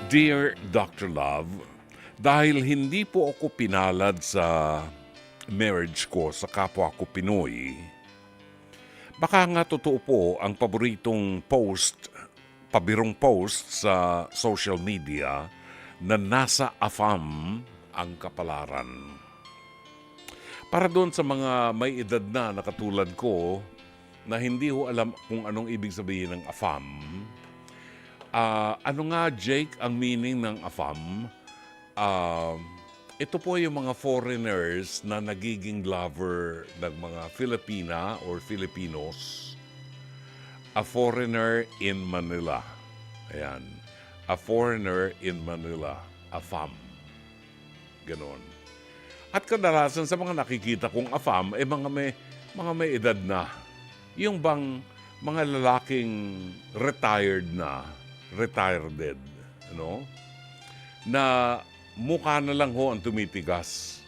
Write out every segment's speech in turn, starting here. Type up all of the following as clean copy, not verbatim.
Dear Dr. Love, dahil hindi po ako pinalad sa marriage ko sa kapwa ko Pinoy, baka nga totoo po ang paboritong post, pabirong post sa social media na nasa AFAM ang kapalaran. Para doon sa mga may edad na katulad ko na hindi ho alam kung anong ibig sabihin ng AFAM, ano nga, Jake, ang meaning ng AFAM? Ito po yung mga foreigners na nagiging lover ng mga Filipina or Filipinos. A foreigner in Manila. Ayan. A foreigner in Manila. AFAM. Ganon. At kadalasan sa mga nakikita kong AFAM, mga may edad na. Yung bang mga lalaking retired, na mukha na lang ho ang tumitigas.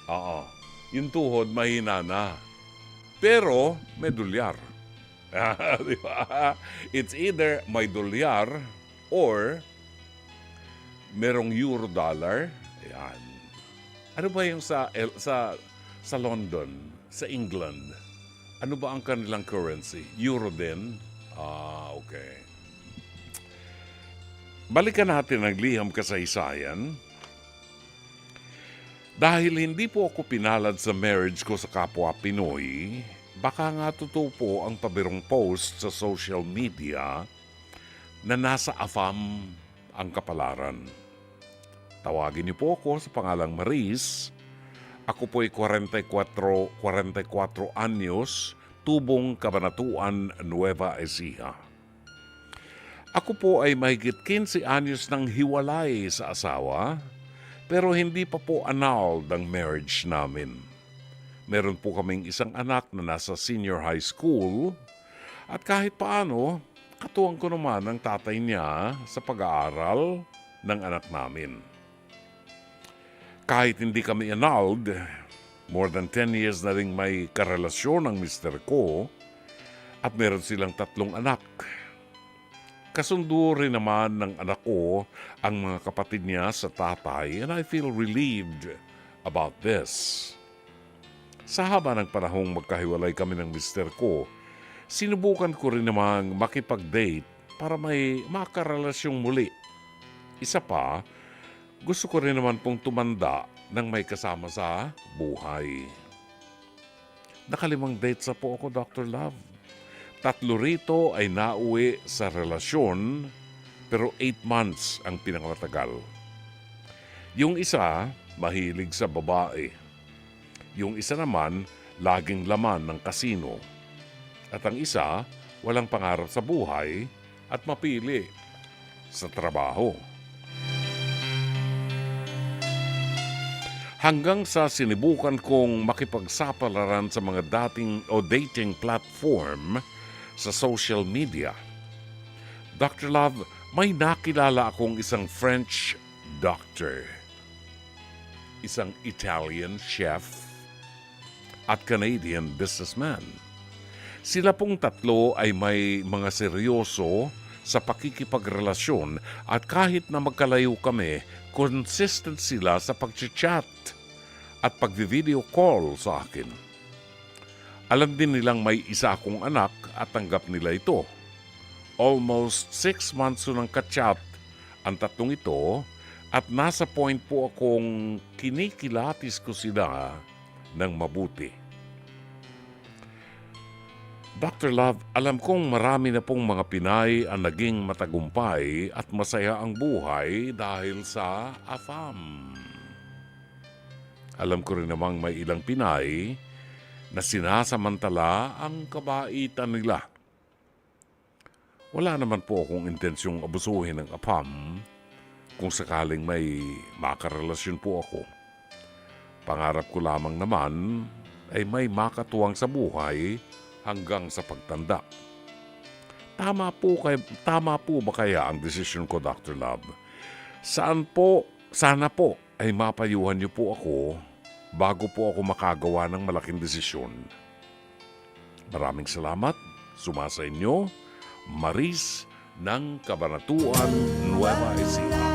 Oo. Yung tuhod, mahina na. Pero, may dolyar. Di ba? It's either may dolyar or merong euro dollar. Ayan. Ano ba yung sa London, sa England? Ano ba ang kanilang currency? Euro din? Okay. Balikan natin ang liham kasaysayan. Dahil hindi po ako pinalad sa marriage ko sa kapwa Pinoy, baka nga totoo po ang pabirong post sa social media na nasa AFAM ang kapalaran. Tawagin niyo po ako sa pangalang Maris. Ako po'y 44 anyos, Tubong, Cabanatuan, Nueva Ecija. Ako po ay mahigit 15 anyos nang hiwalay sa asawa, pero hindi pa po annulled ang marriage namin. Meron po kaming isang anak na nasa senior high school, at kahit paano, katuwang ko naman ang tatay niya sa pag-aaral ng anak namin. Kahit hindi kami annulled, more than 10 years na rin may karelasyon ang mister ko, at meron silang 3 anak. Kasundo rin naman ng anak ko ang mga kapatid niya sa tatay, and I feel relieved about this. Sa haba ng panahong magkahiwalay kami ng mister ko, sinubukan ko rin namang makipag-date para may makarelasyong muli. Isa pa, gusto ko rin naman pong tumanda nang may kasama sa buhay. Nakalimang dates na po ako, Dr. Love. 3 rito ay nauwi sa relasyon, pero 8 months ang pinakamatagal. Yung isa, mahilig sa babae. Yung isa naman, laging laman ng kasino. At ang isa, walang pangarap sa buhay at mapili sa trabaho. Hanggang sa sinibukan kong makipagsapalaran sa mga dating platform sa social media. Dr. Love, may nakilala akong isang French doctor, isang Italian chef, at Canadian businessman. Sila pong 3 ay may mga seryoso sa pakikipagrelasyon, at kahit na magkalayo kami, consistent sila sa pag-chat at pag-video call sa akin. Alam din nilang may isa akong anak at tanggap nila ito. Almost 6 months nang ka-chat ang 3 ito, at nasa point po akong kinikilatis ko sila ng mabuti. Dr. Love, alam kong marami na pong mga Pinay ang naging matagumpay at masaya ang buhay dahil sa AFAM. Alam ko rin namang may ilang Pinay na sinasamantala ang kabaitan nila. Wala naman po akong intensyong abusuhin ng AFAM kung sakaling may makarelasyon po ako. Pangarap ko lamang naman ay may makatuwang sa buhay hanggang sa pagtanda. Tama po ba kaya ang desisyon ko, Dr. Love? Sana po ay mapayuhan niyo po ako bago po ako makagawa ng malaking desisyon. Maraming salamat. Sumasa inyo, Maris ng Cabanatuan, Nueva Ecija.